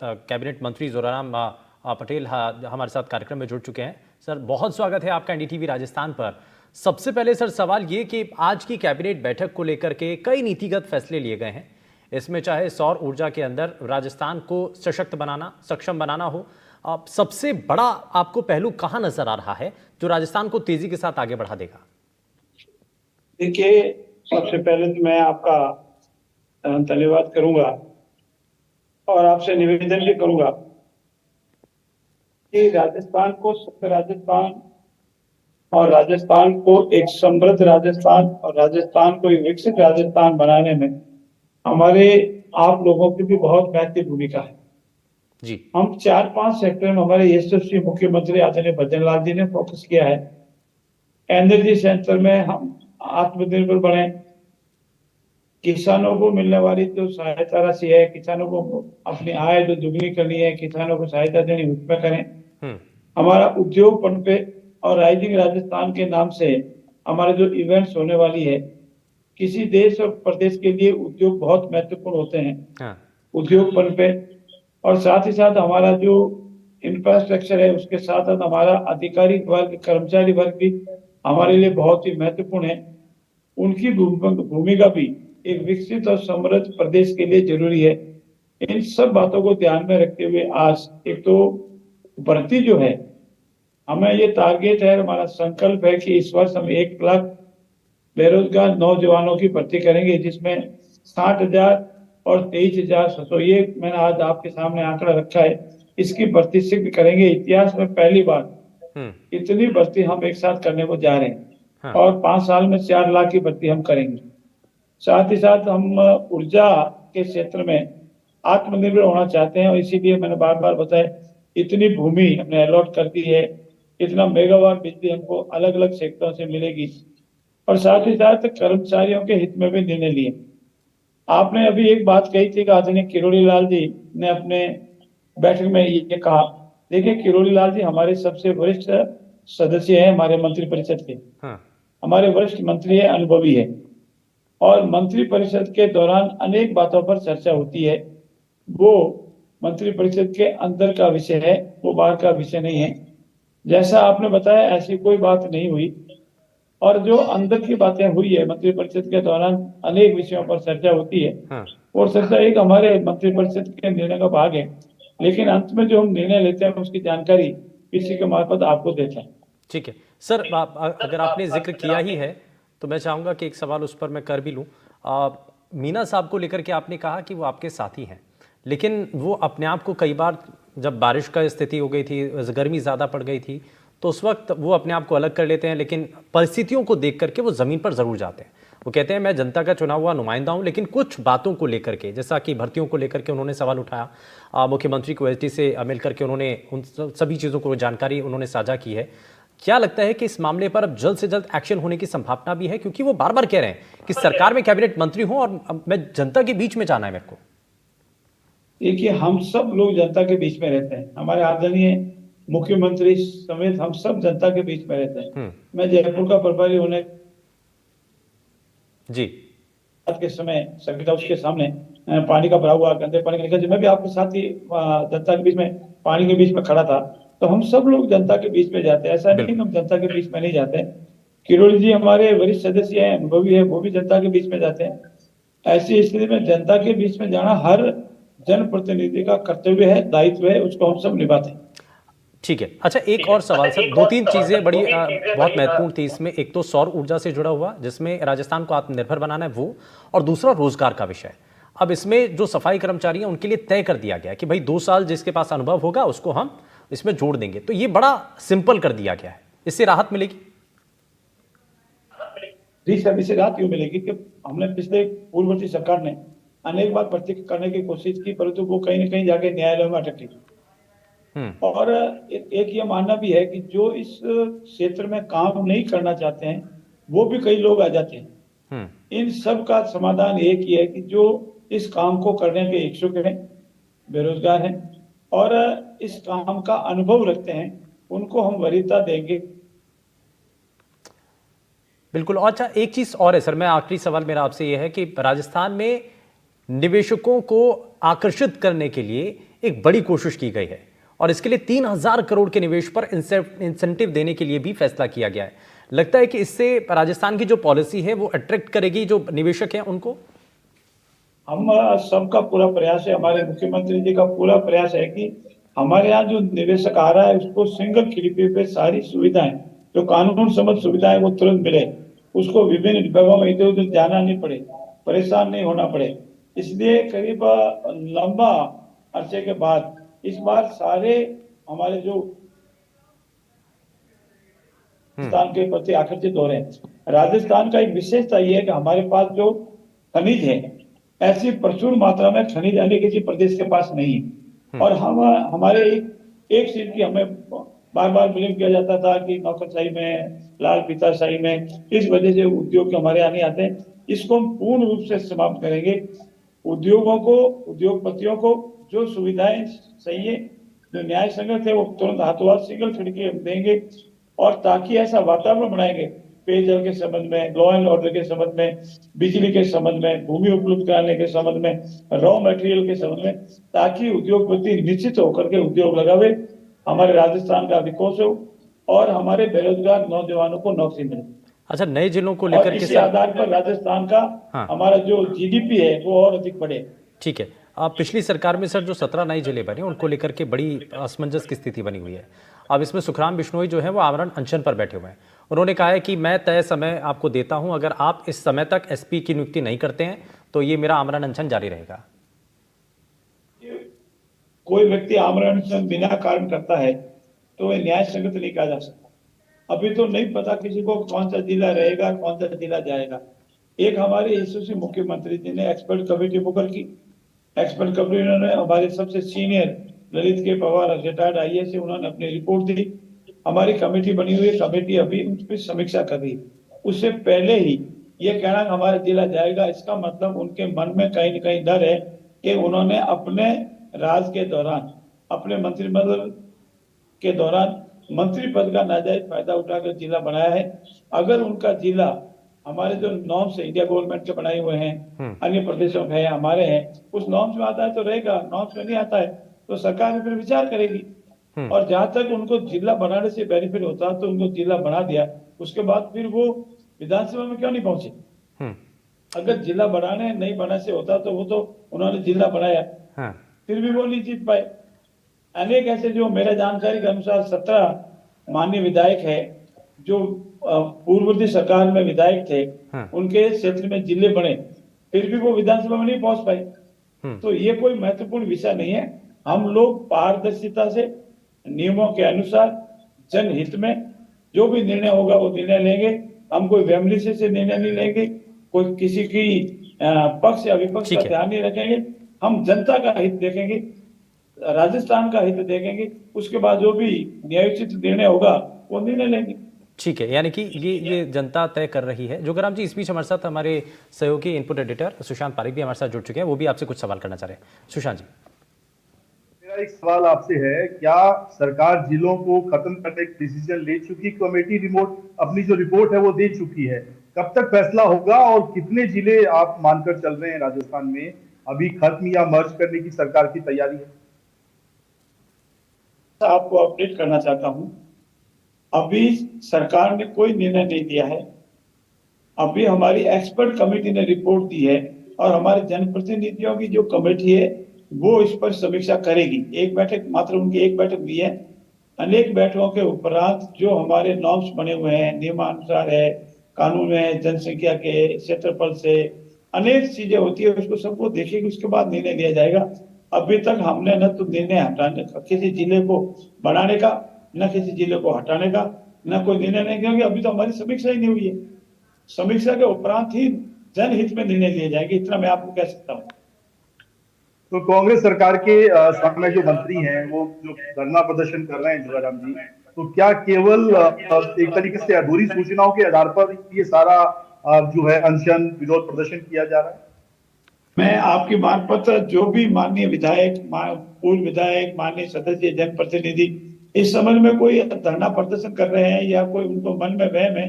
Cabinet मंत्री जोराराम पटेल हमारे साथ कार्यक्रम में जुड़ चुके हैं। सर, बहुत स्वागत है आपका एनडीटीवी राजस्थान पर। सबसे पहले सर सवाल ये कि आज की कैबिनेट बैठक को लेकर के कई नीतिगत फैसले लिए गए हैं। इसमें चाहे सौर ऊर्जा के अंदर राजस्थान को सशक्त बनाना, सक्षम बनाना हो, सबसे बड़ा आपको पहलू कहाँ नजर आ रहा है जो राजस्थान को तेजी के साथ आगे बढ़ा देगा? देखिए, सबसे पहले तो मैं आपका धन्यवाद करूंगा और आपसे निवेदन भी करूंगा कि राजस्थान को सशक्त राजस्थान और राजस्थान को एक समृद्ध राजस्थान और राजस्थान को एक विकसित राजस्थान बनाने में हमारे आप लोगों की भी बहुत महत्वपूर्ण भूमिका है जी। हम 4-5 सेक्टर में हमारे यशस्वी मुख्यमंत्री आदरणीय भजन लाल जी ने फोकस किया है। एनर्जी सेक्टर में हम आत्मनिर्भर बने, किसानों को मिलने वाली जो सहायता राशि है, किसानों को अपनी आय जो दुगनी करनी है, किसानों को सहायता देनी उसमें करें। हमारा उद्योग पनपे और राइजिंग राजस्थान के नाम से हमारे जो इवेंट्स होने वाली है, किसी देश और प्रदेश के लिए उद्योग बहुत महत्वपूर्ण होते हैं। उद्योग पनपे और साथ ही साथ हमारा जो इंफ्रास्ट्रक्चर है उसके साथ साथ हमारा अधिकारी वर्ग, कर्मचारी वर्ग भी हमारे लिए बहुत ही महत्वपूर्ण है। उनकी भूमिका भी एक विकसित और समृद्ध प्रदेश के लिए जरूरी है। इन सब बातों को ध्यान में रखते हुए आज एक तो भर्ती जो है, हमें ये टारगेट है, हमारा संकल्प है कि इस वर्ष हम 1 लाख बेरोजगार नौजवानों की भर्ती करेंगे, जिसमें 60,000 और 23,000। तो ये मैंने आज आपके सामने आंकड़ा रखा है, इसकी भर्ती शीघ्र करेंगे। इतिहास में पहली बार इतनी भर्ती हम एक साथ करने को जा रहे हैं और 5 साल में 4 लाख की भर्ती हम करेंगे। साथ ही साथ हम ऊर्जा के क्षेत्र में आत्मनिर्भर होना चाहते हैं और इसीलिए मैंने बार बार बताया, इतनी भूमि हमने अलॉट कर दी है, इतना मेगावाट बिजली हमको अलग अलग सेक्टरों से मिलेगी। और साथ ही साथ कर्मचारियों के हित में भी निर्णय लिए। आपने अभी एक बात कही थी कि आदरणीय किरोड़ी लाल जी ने अपने बैठक में ये कहा। देखिए, किरोड़ी लाल जी हमारे सबसे वरिष्ठ सदस्य हैं हमारे मंत्रिपरिषद के। हमारे वरिष्ठ मंत्री है, अनुभवी है और मंत्रिपरिषद के दौरान अनेक बातों पर चर्चा होती है। वो मंत्रिपरिषद के अंदर का विषय है, वो बाहर का विषय नहीं है। जैसा आपने बताया ऐसी कोई बात नहीं हुई और जो अंदर की बातें हुई है मंत्रिपरिषद के दौरान अनेक विषयों पर चर्चा होती है और चर्चा एक हमारे मंत्रिपरिषद के निर्णय का भाग है, लेकिन अंत में जो हम निर्णय लेते हैं उसकी जानकारी किसी के मार्फत आपको देते हैं। ठीक है सर, अगर आपने जिक्र किया ही है तो मैं चाहूंगा कि एक सवाल उस पर मैं कर भी लूं। मीना साहब को लेकर के आपने कहा कि वो आपके साथी हैं, लेकिन वो अपने आप को कई बार, जब बारिश का स्थिति हो गई थी, गर्मी ज़्यादा पड़ गई थी, तो उस वक्त वो अपने आप को अलग कर लेते हैं, लेकिन परिस्थितियों को देख करके वो ज़मीन पर ज़रूर जाते हैं। वो कहते हैं मैं जनता का चुना हुआ नुमाइंदा हूं, लेकिन कुछ बातों को लेकर के, जैसा कि भर्तियों को लेकर के उन्होंने सवाल उठाया, मुख्यमंत्री को एसडी से मिल करके उन्होंने उन सभी चीज़ों को जानकारी उन्होंने साझा की है। क्या लगता है कि इस मामले पर अब जल्द से जल्द एक्शन होने की संभावना भी है? क्योंकि वो बार बार कह रहे हैं कि सरकार में कैबिनेट मंत्री हूं और मैं जनता के बीच में जाना है मेरे को। देखिए, हम सब लोग जनता के बीच में रहते हैं, हमारे आदरणीय मुख्यमंत्री समेत हम सब जनता के बीच में रहते हैं। मैं जयपुर का प्रभारी होने जी के समय संविदा उसके सामने पानी का भरा हुआ गंदे पानी का निकल, मैं भी आपके साथ ही जनता के बीच में पानी के बीच में खड़ा था। तो हम सब लोग जनता के बीच में जाते हैं, ऐसा नहीं हम जनता के बीच में नहीं जाते। किरोड़ी जी हमारे वरिष्ठ सदस्य हैं, अनुभवी है, वो भी जनता के बीच में जाते हैं। ऐसी स्थिति में जनता के बीच में जाना हर जनप्रतिनिधि का कर्तव्य है, दायित्व है, उसको हम सब निभाते हैं। ठीक है। अच्छा, एक और सवाल सर, 2-3 चीजें बड़ी बहुत महत्वपूर्ण थी इसमें। एक तो सौर ऊर्जा से जुड़ा हुआ, जिसमें राजस्थान को आत्मनिर्भर बनाना है वो, और दूसरा रोजगार का विषय। अब इसमें जो सफाई कर्मचारी हैं उनके लिए तय कर दिया गया कि भाई 2 साल जिसके पास अनुभव होगा उसको हम इसमें जोड़ देंगे। तो ये बड़ा सिंपल कर दिया गया है, इससे राहत मिलेगी? जी सर, इससे राहत क्यों मिलेगी कि हमने पिछले पूर्ववर्ती सरकार ने अनेक बार भर्ती करने की कोशिश की, परंतु वो कहीं न कहीं जाके न्यायालय में अटकी। और एक ये मानना भी है कि जो इस क्षेत्र में काम नहीं करना चाहते हैं वो भी कई लोग आ जाते हैं। इन सब का समाधान एक ही है कि जो इस काम को करने के इच्छुक हैं, बेरोजगार हैं और इस काम का अनुभव रखते हैं, उनको हम वरीयता देंगे। बिल्कुल। अच्छा, एक चीज और है सर, मैं आखिरी सवाल मेरा आपसे यह है कि राजस्थान में निवेशकों को आकर्षित करने के लिए एक बड़ी कोशिश की गई है और इसके लिए 3,000 करोड़ के निवेश पर इंसेंटिव देने के लिए भी फैसला किया गया है। लगता है कि इससे राजस्थान की जो पॉलिसी है वो अट्रैक्ट करेगी जो निवेशक हैं उनको। हम सबका पूरा प्रयास है, हमारे मुख्यमंत्री जी का पूरा प्रयास है कि हमारे यहाँ जो निवेशक आ रहा है उसको सिंगल खिड़की पे सारी सुविधाएं, जो कानून सम्मत सुविधाएं वो तुरंत मिले, उसको विभिन्न विभागों में इधर उधर जाना नहीं पड़े, परेशान नहीं होना पड़े। इसलिए करीब लंबा अरसे के बाद इस बार सारे हमारे जो राजस्थान के प्रति आकर्षित हो रहे हैं। राजस्थान का एक विशेषता ये है कि हमारे पास जो खनिज है, ऐसी प्रचुर मात्रा में खनिज अन्य किसी प्रदेश के पास नहीं है। और हम हमारे एक चीज की हमें बार बार ब्लेम किया जाता था कि नौकरशाही में, लाल फीताशाही में, इस वजह से उद्योग हमारे यहाँ नहीं आते। इसको हम पूर्ण रूप से समाप्त करेंगे। उद्योगों को, उद्योगपतियों को जो सुविधाएं चाहिए, जो न्याय संगत है, वो तुरंत हाथों हाथ सिंगल खिड़की देंगे। और ताकि ऐसा वातावरण बनाएंगे पेयजल के संबंध में, लॉ एंड ऑर्डर के संबंध में, बिजली के संबंध में, भूमि उपलब्ध कराने के संबंध में, रॉ मटेरियल के संबंध में, ताकि उद्योगपति निश्चित होकर के उद्योग लगावे, हमारे राजस्थान का विकास हो और हमारे बेरोजगार नौजवानों को नौकरी मिले। अच्छा, नए जिलों को और लेकर के इसी आधार पर राजस्थान का हमारा जो जीडीपी है वो और अधिक बढ़े। ठीक है। पिछली सरकार में सर जो 17 नए जिले बने उनको लेकर के बड़ी असमंजस की स्थिति बनी हुई है। अब इसमें सुखराम बिश्नोई जो है वो आमरण अनशन पर बैठे हुए हैं। उन्होंने कहा है कि मैं तय समय आपको देता हूं, अगर आप इस समय तक एसपी की नियुक्ति नहीं करते हैं तो ये मेरा आमरण अनशन जारी रहेगा। कोई व्यक्ति आमरण अनशन बिना कारण करता है तो वह न्याय संगत नहीं कहा जा सकता। अभी तो नहीं पता किसी को कौन सा जिला रहेगा, कौन सा जिला जाएगा। एक हमारे यशस्वी मुख्यमंत्री जी ने एक्सपर्ट कमेटी मुकर की। एक्सपर्ट कमेटी ने हमारे सबसे सीनियर ललित के पवार रिटायर्ड आईएएस, उन्होंने अपनी रिपोर्ट दी। हमारी कमेटी बनी हुई है, कमेटी अभी उस पर समीक्षा कर रही है। उससे पहले ही ये कहना हमारा जिला जाएगा, इसका मतलब उनके मन में कहीं न कहीं डर है कि उन्होंने अपने राज के दौरान, अपने मंत्रिमंडल के दौरान मंत्री पद का नाजायज फायदा उठाकर जिला बनाया है। अगर उनका जिला हमारे जो नॉर्म्स है इंडिया गवर्नमेंट के बनाए हुए हैं, अन्य प्रदेशों में है, हमारे हैं, उस नॉर्म्स में आता है तो रहेगा, नॉर्म्स में नहीं आता है तो सरकार फिर विचार करेगी। और जहां तक उनको जिला बनाने से बेनिफिट होता है तो उनको जिला बना दिया, उसके बाद फिर वो विधानसभा में क्यों नहीं पहुंचे। अगर जिला बनाने नहीं बना से होता तो वो तो उन्होंने जिला बनाया, फिर भी वो नहीं जीत पाए। अनेक ऐसे जो मेरे जानकारी के अनुसार 17 माननीय विधायक है जो पूर्ववर्ती सरकार में विधायक थे, उनके क्षेत्र में जिले बने, फिर भी वो विधानसभा में नहीं पहुंच पाए। तो ये कोई महत्वपूर्ण विषय नहीं है। हम लोग पारदर्शिता से, नियमों के अनुसार, जनहित में जो भी निर्णय होगा वो निर्णय लेंगे। हम कोई वैमनस्य से निर्णय नहीं लेंगे, कोई किसी की पक्ष या विपक्ष का ध्यान नहीं रखेंगे। हम जनता का हित देखेंगे, राजस्थान का हित देखेंगे, उसके बाद जो भी न्यायोचित निर्णय होगा वो निर्णय लेंगे। ठीक है, यानी कि ये जनता तय कर रही है। जोगराम जी, इस बीच हमारे साथ हमारे सहयोगी इनपुट एडिटर सुशांत पारिक भी हमारे साथ जुड़ चुके हैं, वो भी आपसे कुछ सवाल करना चाह रहे हैं। सुशांत जी, मेरा एक सवाल आपसे है, क्या सरकार जिलों को खत्म करने का डिसीजन ले चुकी? कमेटी रिपोर्ट, अपनी जो रिपोर्ट है वो दे चुकी है, कब तक फैसला होगा और कितने जिले आप मानकर चल रहे हैं राजस्थान में अभी खत्म या मर्ज करने की सरकार की तैयारी है? आपको अपडेट करना चाहता हूं, अभी सरकार ने कोई निर्णय नहीं दिया है। अभी हमारी एक्सपर्ट कमेटी ने रिपोर्ट दी है और हमारे जनप्रतिनिधियों की जो कमेटी है वो इस पर समीक्षा करेगी। एक बैठक, मात्र उनकी एक बैठक दी है। अनेक बैठकों के उपरांत जो हमारे नॉर्म्स बने हुए हैं, नियमानुसार है, कानून है, जनसंख्या के क्षेत्रफल से अनेक चीजें होती है, उसको सबको देखेगी, उसके बाद निर्णय लिया जाएगा। अभी तक हमने न तो निर्णय हटाने का, किसी जिले को बढ़ाने का, न किसी जिले को हटाने का, न कोई निर्णय नहीं, क्योंकि अभी तो हमारी समीक्षा ही नहीं हुई है। समीक्षा के उपरांत ही जनहित में निर्णय लिए जाएंगे, इतना मैं आपको कह सकता हूँ। तो कांग्रेस सरकार के सामने जो मंत्री हैं वो जो धरना प्रदर्शन कर रहे हैं जोगाराम जी, तो क्या केवल एक तरीके से अधूरी सूचनाओं के आधार पर ये सारा जो है अनशन, विरोध प्रदर्शन किया जा रहा है? मैं आपकी मार्फत जो भी माननीय विधायक, पूर्व विधायक, माननीय सदस्य, जनप्रतिनिधि इस संबंध में कोई धरना प्रदर्शन कर रहे हैं या कोई उनको मन में वहम है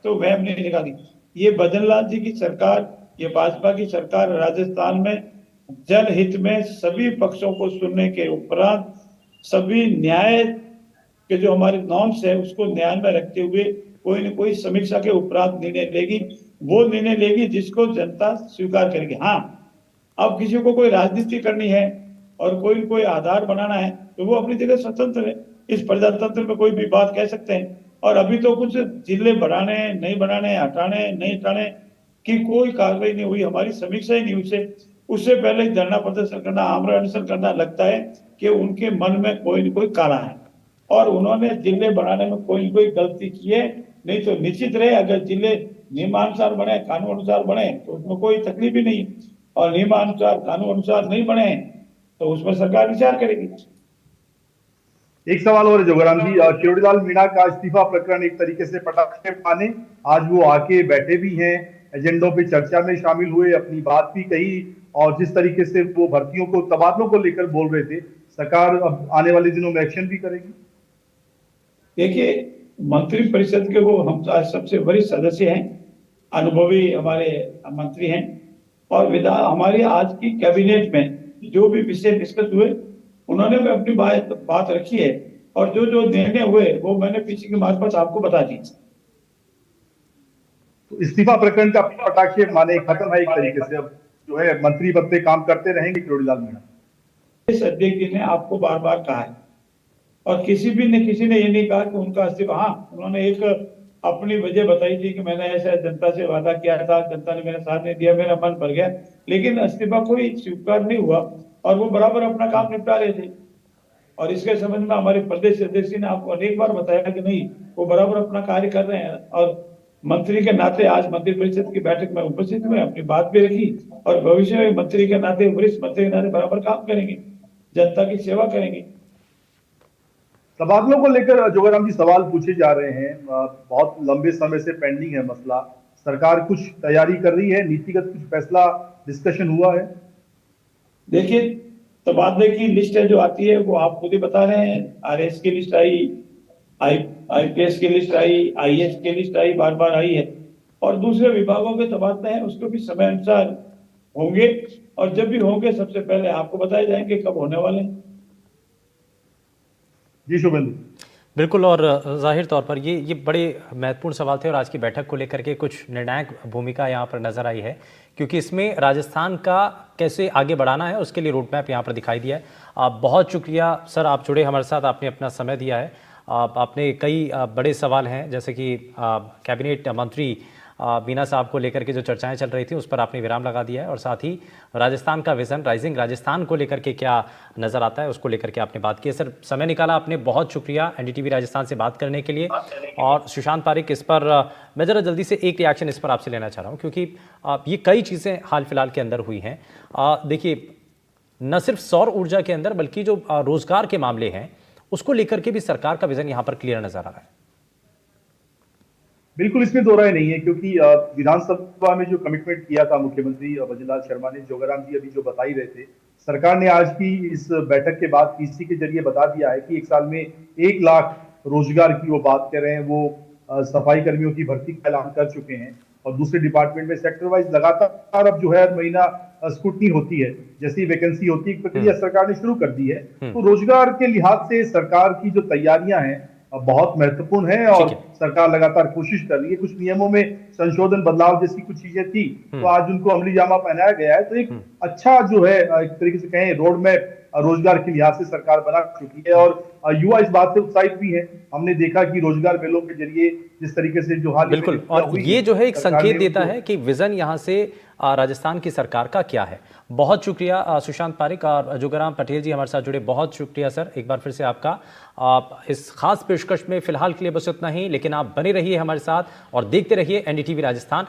तो वहम नहीं निकाली। ये बदन लाल जी की सरकार, ये भाजपा की सरकार राजस्थान में जनहित में सभी पक्षों को सुनने के उपरांत सभी न्याय के जो हमारे नॉर्म्स है उसको ध्यान में रखते हुए कोई न कोई समीक्षा के उपरांत निर्णय लेगी। वो निर्णय लेगी जिसको जनता स्वीकार करेगी। हाँ, अब किसी को कोई राजनीति करनी है और कोई न कोई आधार बनाना है तो वो अपनी जगह स्वतंत्र है। इस प्रजातंत्र में कोई भी बात कह सकते हैं। और अभी तो कुछ जिले बढ़ाने नहीं बढ़ाने, हटाने नहीं हटाने की कोई कार्रवाई नहीं हुई, हमारी समीक्षा ही नहीं हुई। उससे पहले ही धरना प्रदर्शन करना, आमरण अनशन करना, लगता है कि उनके मन में कोई न कोई काला है और उन्होंने जिले बढ़ाने में कोई न कोई गलती की है। नहीं तो निश्चित रहे, अगर जिले नियमानुसार बने, कानून अनुसार बने तो उसमें कोई तकलीफ ही नहीं, और नियमानुसार कानून अनुसार नहीं बने तो उसमें सरकार विचार करेगी। एक सवाल और है जोगराम जी, किरोड़ीलाल मीणा का इस्तीफा प्रकरण एक तरीके से पटाखे माने, आज वो आके बैठे भी हैं, एजेंडों पे चर्चा में शामिल हुए, अपनी बात भी कही, और जिस तरीके से वो भर्तियों को, तबादलों को लेकर बोल रहे थे, सरकार अब आने वाले दिनों में एक्शन भी करेगी। देखिए, मंत्रिपरिषद के वो हम सबसे वरिष्ठ सदस्य हैं, अनुभवी हमारे मंत्री हैं, और हमारी आज की कैबिनेट में जो भी विषय डिस्कस हुए उन्होंने भी अपनी बात रखी है, और जो जो निर्णय हुए वो मैंने पीछे के मार्फत आपको बता दी। तो इस्तीफा प्रकरण का पटाखे माने खत्म है एक तरीके से, अब जो है मंत्री पद पे काम करते रहेंगे किरोड़ीलाल मीणा। इस अध्यक्ष जी ने आपको बार बार कहा है, और किसी ने ये नहीं कहा कि उनका इस्तीफा, हाँ उन्होंने एक अपनी वजह बताई थी कि मैंने ऐसा जनता से वादा किया था, जनता ने मेरा साथ नहीं दिया, मेरा मन भर गया, लेकिन इस्तीफा कोई स्वीकार नहीं हुआ और वो बराबर अपना काम निपटा रहे थे। और इसके संबंध में हमारे प्रदेश अध्यक्ष ने आपको अनेक बार बताया कि नहीं, वो बराबर अपना कार्य कर रहे हैं, और मंत्री के नाते आज मंत्रिपरिषद की बैठक में उपस्थित हुए, अपनी बात भी रखी, और भविष्य में मंत्री के नाते, वरिष्ठ मंत्री के नाते बराबर काम करेंगे, जनता की सेवा करेंगे। तबादलों को लेकर जोगाराम जी सवाल पूछे जा रहे हैं, बहुत लंबे समय से पेंडिंग है मसला, सरकार कुछ तैयारी कर रही है, नीतिगत कुछ फैसला डिस्कशन हुआ है? देखिए, तबादले की लिस्ट है जो आती है वो आप खुद ही बता रहे हैं, आरएस की लिस्ट आई, आईपीएस की लिस्ट आई, आईएएस की लिस्ट आई, बार बार आई है, और दूसरे विभागों के तबादले हैं उसको भी समय अनुसार होंगे, और जब भी होंगे सबसे पहले आपको बताए जाएंगे कब होने वाले हैं। जी शुभेंदु। बिल्कुल, और जाहिर तौर पर ये बड़े महत्वपूर्ण सवाल थे, और आज की बैठक को लेकर के कुछ निर्णायक भूमिका यहाँ पर नजर आई है, क्योंकि इसमें राजस्थान का कैसे आगे बढ़ाना है उसके लिए रोड मैप यहाँ पर दिखाई दिया है। बहुत शुक्रिया सर, आप जुड़े हमारे साथ, आपने अपना समय दिया है। आपने कई बड़े सवाल हैं, जैसे कि कैबिनेट मंत्री मीणा साहब को लेकर के जो चर्चाएं चल रही थी उस पर आपने विराम लगा दिया है, और साथ ही राजस्थान का विजन, राइजिंग राजस्थान को लेकर के क्या नज़र आता है उसको लेकर के आपने बात की है। सर, समय निकाला आपने, बहुत शुक्रिया एनडीटीवी राजस्थान से बात करने के लिए। और सुशांत पारिक, इस पर मैं ज़रा जल्दी से एक रिएक्शन इस पर आपसे लेना चाह रहा हूँ, क्योंकि ये कई चीज़ें हाल फिलहाल के अंदर हुई हैं। देखिए, न सिर्फ सौर ऊर्जा के अंदर बल्कि जो रोजगार के मामले हैं उसको लेकर के भी सरकार का विजन यहाँ पर क्लियर नजर आ रहा है। बिल्कुल, इसमें दो राय नहीं है, क्योंकि विधानसभा में जो कमिटमेंट किया था मुख्यमंत्री भजनलाल शर्मा ने, जोगाराम जी अभी जो बता ही रहे थे, सरकार ने आज की इस बैठक के बाद पीसी के जरिए बता दिया है कि 1 साल में 1 लाख रोजगार की वो बात कर रहे हैं। वो सफाई कर्मियों की भर्ती का ऐलान कर चुके हैं, और दूसरे डिपार्टमेंट में सेक्टर वाइज लगातार अब जो है हर महीना स्क्रूटनी होती है, जैसी वैकेंसी होती है, प्रक्रिया सरकार ने शुरू कर दी है। तो रोजगार के लिहाज से सरकार की जो तैयारियां हैं बहुत महत्वपूर्ण है, और सरकार लगातार कोशिश कर रही है। कुछ नियमों में संशोधन, बदलाव जैसी कुछ चीजें थी तो आज उनको अमली जामा पहनाया गया है। तो एक अच्छा जो है, एक तरीके से कहें, रोड मैप रोजगार के लिहाज से सरकार बना चुकी है, और युवा इस बात से उत्साहित भी है। हमने देखा कि रोजगार मेलों के जरिए जिस तरीके से जो हाल बिल्कुल, और ये जो है एक संकेत देता है कि विजन यहाँ से राजस्थान की सरकार का क्या है। बहुत शुक्रिया सुशांत पारिक और जोगाराम पटेल जी हमारे साथ जुड़े, बहुत शुक्रिया सर एक बार फिर से आपका। इस खास पेशकश में फिलहाल के लिए बस इतना ही, लेकिन आप बने रहिए हमारे साथ और देखते रहिए एनडीटीवी राजस्थान।